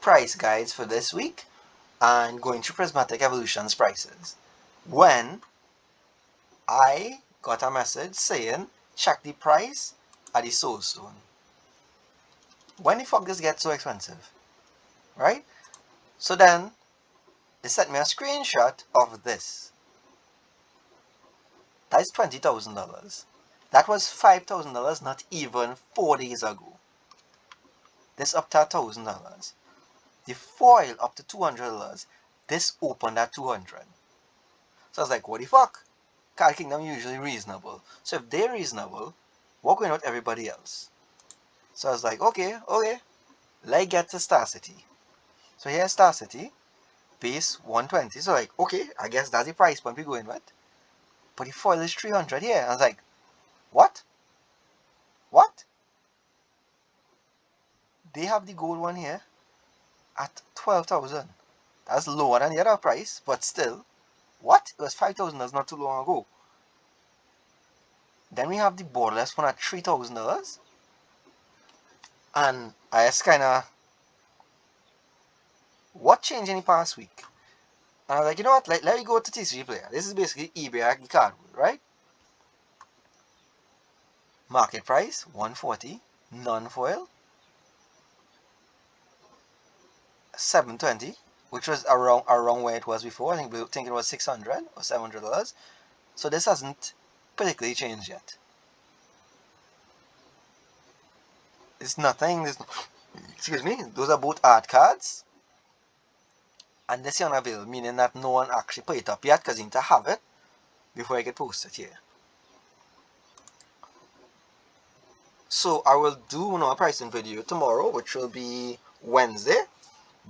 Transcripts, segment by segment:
price guides for this week and going through Prismatic Evolution's prices when I got a message saying check the price at the source zone. When the fuck this get so expensive? Right? So then they sent me a screenshot of this. That is $20,000. That was $5,000 not even 4 days ago. This up to $1,000. The foil up to $200. This opened at $200. So I was like, what the fuck? Card Kingdom usually reasonable. So if they're reasonable, what going on with everybody else? So I was like, okay, let's get to Star City. So here's Star City, base 120. So like, okay, I guess that's the price point we're going with. But the foil is 300 here. I was like, what? What? They have the gold one here at 12,000. That's lower than the other price, but still, what? It was 5,000 not too long ago. Then we have the borderless one at $3,000. And I just kinda, what changed in the past week? And I was like, you know what, let me go to TCG Player. This is basically eBay card, right? Market price, 140, non-foil, 720, which was around where it was before. I think it was $600 or $700. So this hasn't particularly changed yet. It's nothing. Excuse me. Those are both art cards, and this is unavailable, meaning that no one actually put it up yet because you need to have it before I get posted here. So I will do another pricing video tomorrow, which will be Wednesday,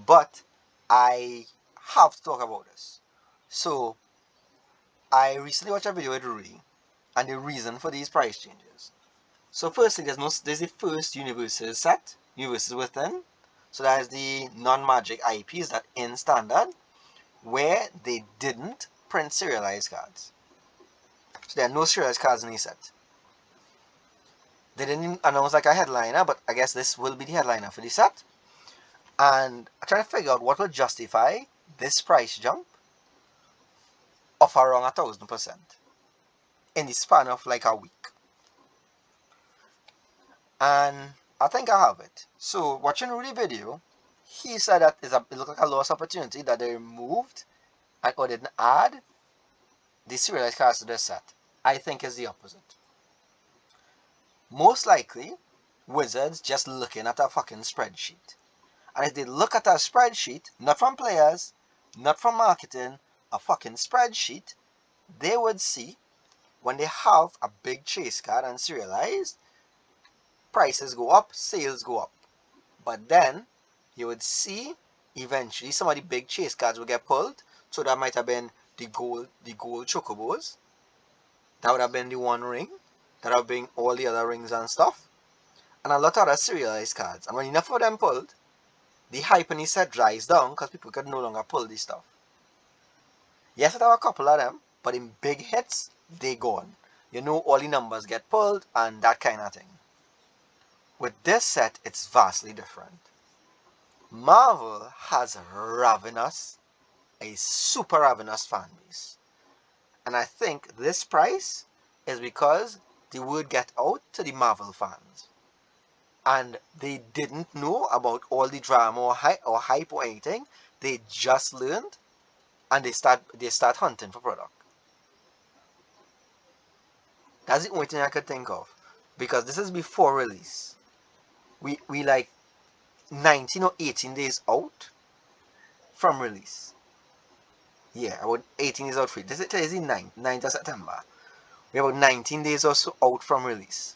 but I have to talk about this. So I recently watched a video with Rui and the reason for these price changes. So firstly, there's the first Universes set, Universes Within. So that is the non-magic IPs that in standard, where they didn't print serialized cards. So there are no serialized cards in the set. They didn't announce like a headliner, but I guess this will be the headliner for the set. And I'm trying to figure out what would justify this price jump of around 1,000% in the span of like a week. And I think I have it. So watching Rudy's video, he said that it looked like a lost opportunity that they removed or didn't add the serialized cards to this set. I think it's the opposite. Most likely, Wizards just looking at a fucking spreadsheet. And if they look at a spreadsheet, not from players, not from marketing, a fucking spreadsheet, they would see when they have a big chase card and serialized, prices go up, sales go up. But then you would see eventually some of the big chase cards will get pulled. So that might have been the gold chocobos. That would have been the one ring. That would have been all the other rings and stuff. And a lot of other serialized cards. And when enough of them pulled, the hype in the set dries down because people could no longer pull this stuff. Yes, I have a couple of them, but in big hits, they gone. You know, all the numbers get pulled and that kind of thing. With this set, it's vastly different. Marvel has a super ravenous fan base. And I think this price is because the word get out to the Marvel fans. And they didn't know about all the drama or hype or anything. They just learned and they start hunting for product. That's the only thing I could think of. Because this is before release. We like 19 or 18 days out from release. Yeah, about 18 days out free. This is the 9th of September. We're about 19 days or so out from release.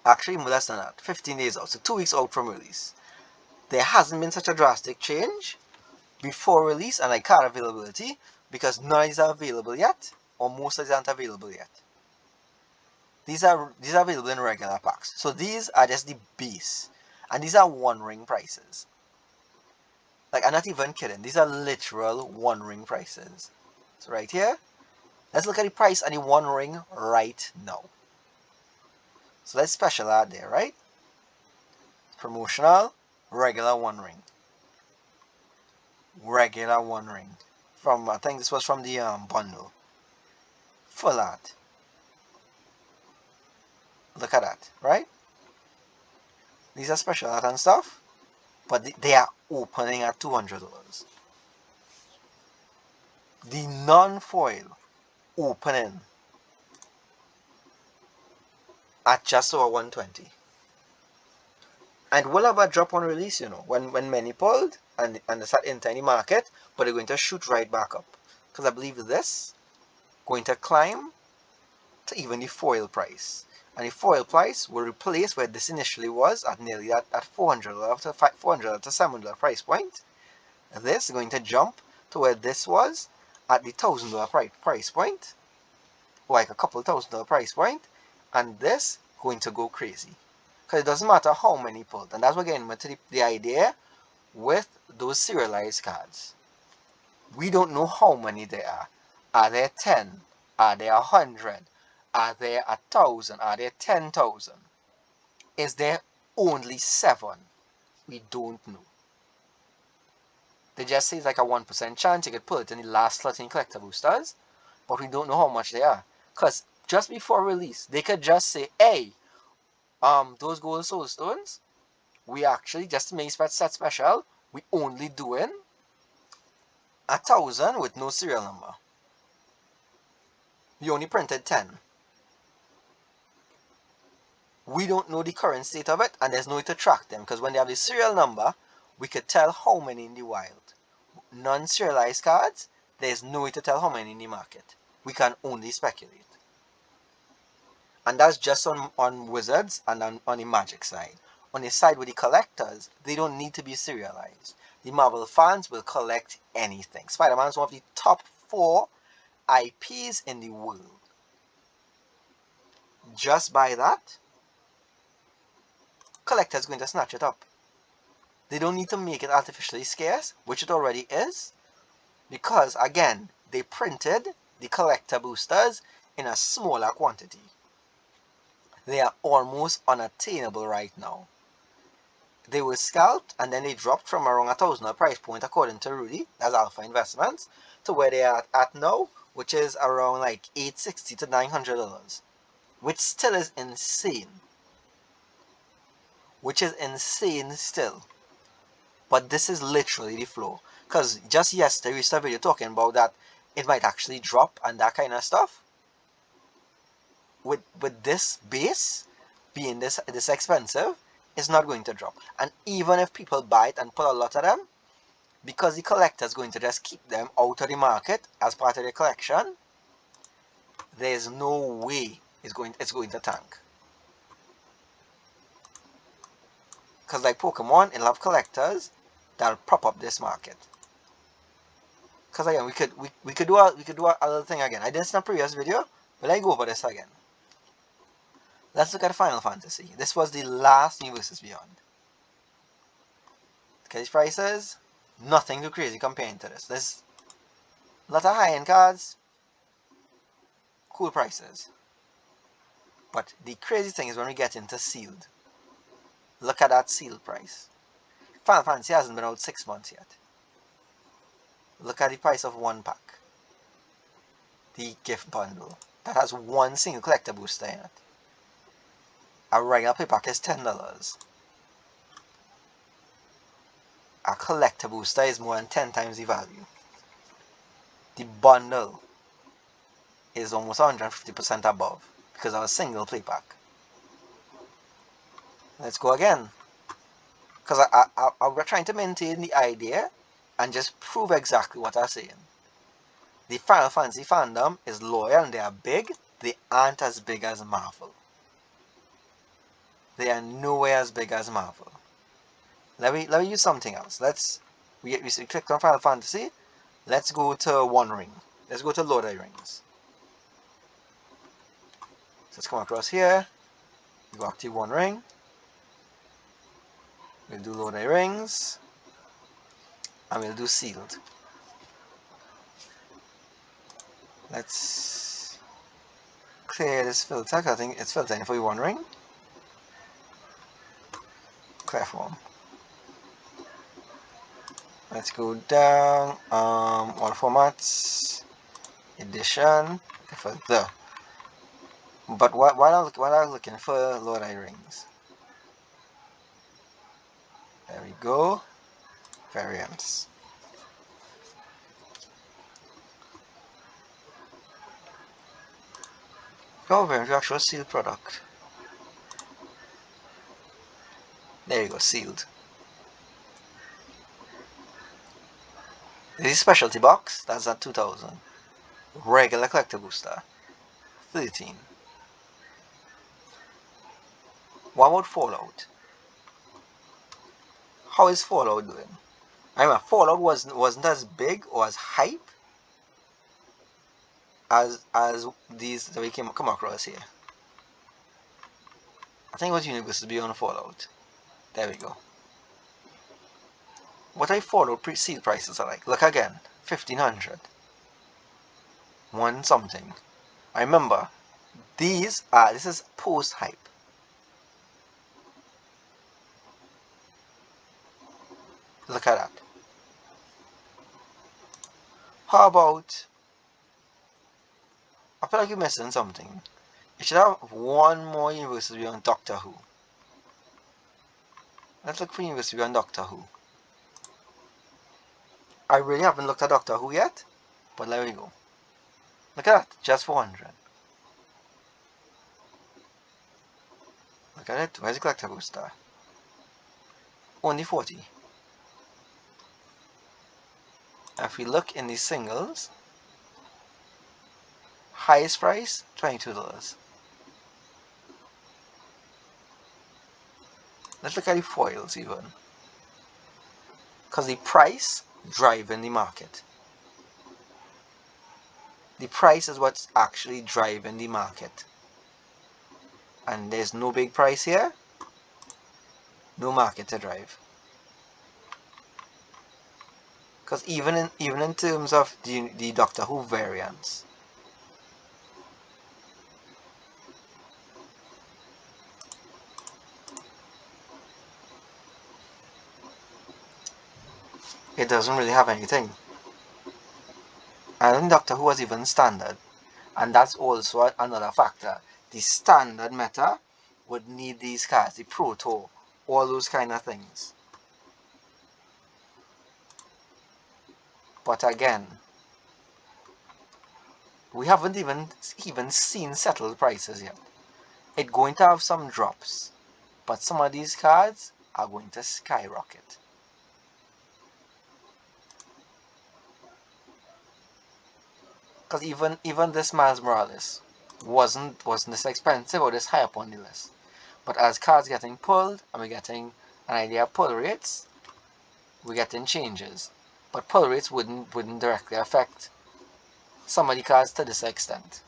Actually, more less than that. 15 days out. So 2 weeks out from release. There hasn't been such a drastic change before release and like card availability because none of these are available yet, or most of these aren't available yet. These are available in regular packs. So these are just the base. And these are one ring prices. Like, I'm not even kidding. These are literal one ring prices. So right here, let's look at the price on the one ring right now. So let's special add there, right? Promotional. regular one ring. Regular one ring. From, I think this was from the bundle. Full art. Look at that, right? These are special art and stuff, but they are opening at $200. The non-foil opening at just over 120. And will have a drop on release, you know, when many pulled and they start entering the market, but they're going to shoot right back up. Because I believe this going to climb to even the foil price. And the foil price will replace where this initially was at nearly at $400 to $400 to $700 price point. This is going to jump to where this was at the $1,000 price point, like a couple $1,000 price point, and this going to go crazy. Because it doesn't matter how many pulled, and that's what getting to the idea with those serialized cards. We don't know how many there are. Are there 10? Are there 100? Are there 1,000? Are there 10,000? Is there only 7? We don't know. They just say it's like a 1% chance you could pull it in the last 13 collector boosters, but we don't know how much they are. Because just before release, they could just say, hey, those gold soul stones, we actually, just to make set special, we only doing 1,000 with no serial number. We only printed 10. We don't know the current state of it, and there's no way to track them, because when they have the serial number, we could tell how many in the wild. Non-serialized cards, there's no way to tell how many in the market. We can only speculate. And that's just on Wizards and on the Magic side. On the side with the collectors, they don't need to be serialized. The Marvel fans will collect anything. Spider-Man is one of the top 4 IPs in the world. Just by that, collectors are going to snatch it up. They don't need to make it artificially scarce, which it already is, because again, they printed the collector boosters in a smaller quantity. They are almost unattainable right now. They were scalped and then they dropped from around $1,000 price point according to Rudy, as Alpha Investments, to where they are at now, which is around like $860 to $900, which still is insane. Which is insane still. But this is literally the flow. Because just yesterday we saw a video talking about that it might actually drop and that kind of stuff. With this base being this expensive, it's not going to drop. And even if people buy it and put a lot of them, because the collector is going to just keep them out of the market as part of their collection, there's no way it's going to tank. Because like Pokemon, it'll have collectors that'll prop up this market. Because again, we could do another thing again. I did this in a previous video, but I go over this again. Let's look at Final Fantasy. This was the last New vs. Beyond. Look at these prices. Nothing too crazy comparing to this. There's a lot of high-end cards. Cool prices. But the crazy thing is when we get into sealed. Look at that sealed price. Final Fantasy hasn't been out 6 months yet. Look at the price of 1 pack. The gift bundle. That has 1 single collector booster in it. A regular play pack is $10. A collector booster is more than 10 times the value. The bundle is almost 150% above because of a single play pack. Let's go again. Because we're trying to maintain the idea and just prove exactly what I'm saying. The Final Fantasy fandom is loyal and they are big. They aren't as big as Marvel. They are nowhere as big as Marvel. Let me use something else. We clicked on Final Fantasy. Let's go to One Ring. Let's go to Lord of the Rings. So let's come across here. We go active One Ring. We'll do Lord of the Rings. And we'll do sealed. Let's clear this filter. I think it's filtering for One Ring. Clear form. Let's go down. All formats, edition for the. But while I was looking for LOTR rings, there we go. Variants. Oh, variant, actual sealed product. There you go, sealed. This is specialty box. That's at 2000. Regular collector booster, 13. What about Fallout? How is Fallout doing? I mean, Fallout wasn't as big or as hype as these that we come across here. I think it was Universe Beyond Fallout. There we go. What I Fallout seed prices are like. Look again, 1500. One something. I remember these are this is post hype. Look at that. How about? I feel like you're missing something. You should have one more Universe Beyond Doctor Who. Let's look for Universe Beyond Doctor Who. I really haven't looked at Doctor Who yet, but there we go. Look at that, just 400. Look at it, where's the collector booster? Only 40. If we look in the singles, highest price, $22. Let's look at the foils even. Because the price driving the market. The price is what's actually driving the market. And there's no big price here, no market to drive. Because even in terms of the Doctor Who variants, it doesn't really have anything. And Doctor Who was even standard. And that's also another factor. The standard meta would need these cards, the Proto, all those kind of things. But again, we haven't even seen settled prices yet. It's going to have some drops, but some of these cards are going to skyrocket. Because even this Miles Morales wasn't this expensive or this high up on the list. But as cards getting pulled and we're getting an idea of pull rates, we're getting changes. But pull rates wouldn't directly affect some of the cards to this extent.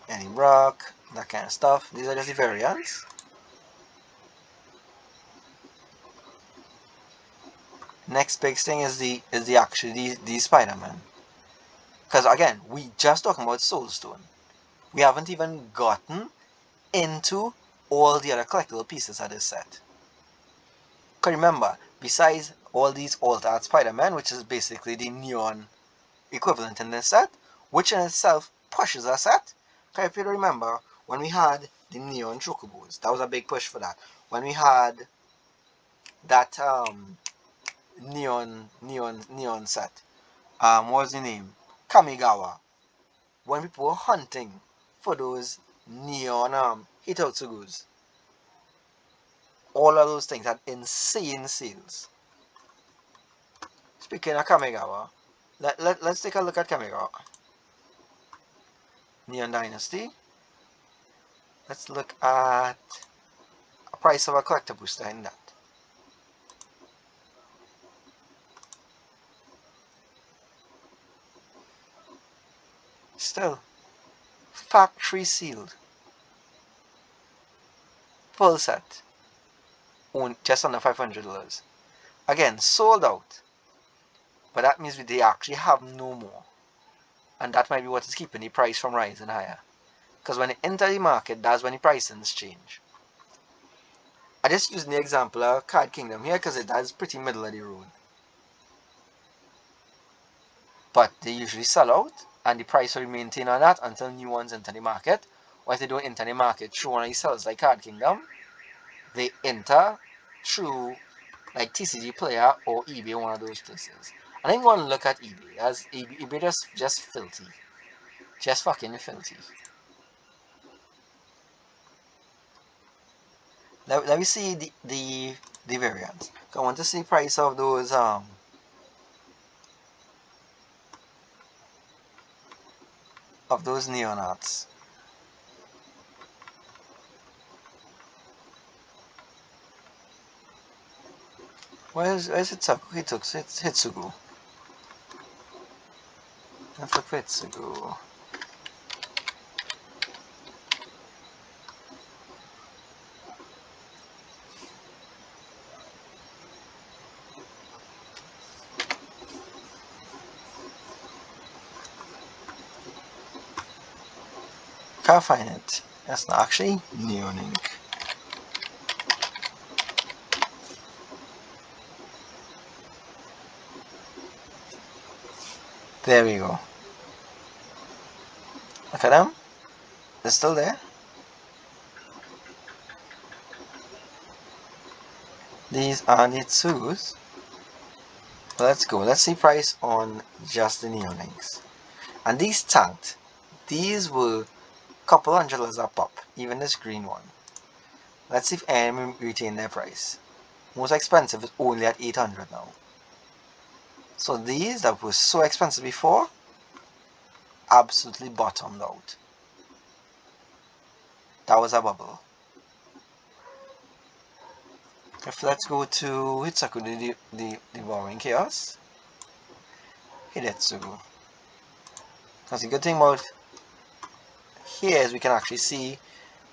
Any rock, that kind of stuff. These are just the variants. Next big thing is the actually the Spider-Man. Because again, we just talking about Soulstone. We haven't even gotten into all the other collectible pieces of this set. Because remember, besides all these altered Spider-Man, which is basically the neon equivalent in this set, which in itself pushes our set. Because if you remember, when we had the neon chocobos, that was a big push for that. When we had that neon set, what was the name? Kamigawa. When people were hunting for those neon Hidetsugus, all of those things had insane sales. Speaking of Kamigawa, let's take a look at Kamigawa. Neon Dynasty. Let's look at a price of a collector booster in that. Still, factory sealed. Full set. Just under $500. Again, sold out. But that means they actually have no more. And that might be what is keeping the price from rising higher. Because when you enter the market, that's when the pricings change. I just using the example of Card Kingdom here because that's pretty middle of the road. But they usually sell out and the price will maintain on that until new ones enter the market. Or if they don't enter the market through one of these sellers like Card Kingdom, they enter through like TCG Player or eBay, one of those places. And I'm going to look at eBay, as eBay just filthy. Just fucking filthy. Let me see the variants. I want to see price of those neon arts. Where's Hidetsugu? It's Hidetsugu. Let's look for Hidetsugu. Can't find it. That's not actually neon ink. There we go. Look at them. They're still there. These are Hidetsugus. Let's go. Let's see price on just the neon inks. And these tanked. These were couple $100 a pop. Even this green one. Let's see if any retain their price. Most expensive is only at $800 now. So these that were so expensive before, absolutely bottomed out. That was a bubble. If let's go to Hidetsugu, the Devouring Chaos. Hidetsugu. Because the good thing about here is we can actually see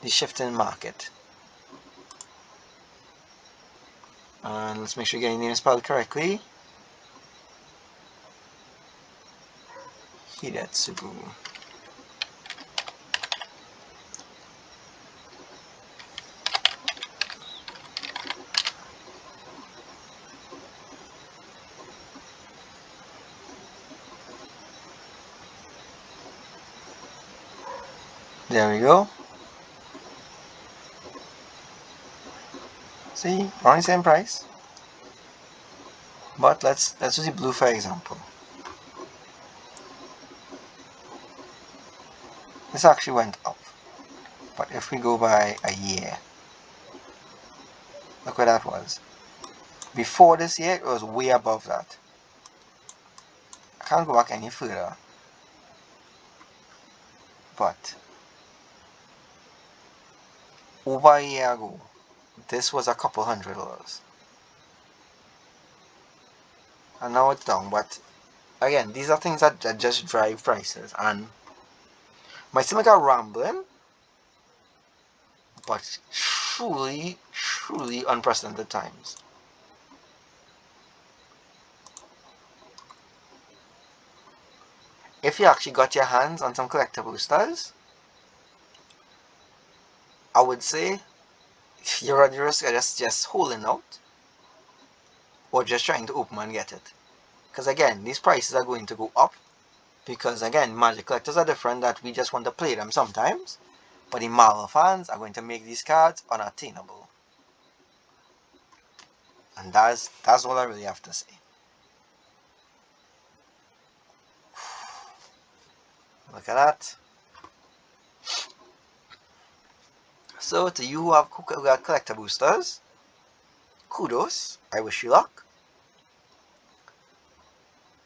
the shift in market. And let's make sure you're getting the name spelled correctly. Hidetsugu. There we go. See, only same price. But let's use the blue for example. This actually went up. But if we go by a year, look where that was. Before this year, it was way above that. I can't go back any further. But over a year ago, this was a couple $100. And now it's down. But again, these are things that just drive prices. And my stomach are rambling, but truly unprecedented times. If you actually got your hands on some collector boosters, I would say you're at the risk of just holding out or just trying to open and get it. Because again, these prices are going to go up because again, Magic collectors are different, that we just want to play them sometimes, but the Marvel fans are going to make these cards unattainable. And that's all I really have to say. Look at that. So to you who have got collector boosters, kudos. I wish you luck.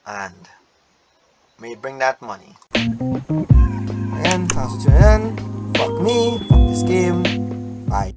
And may it bring that money. Again, thanks for tuning in. Fuck me. Fuck this game. Bye.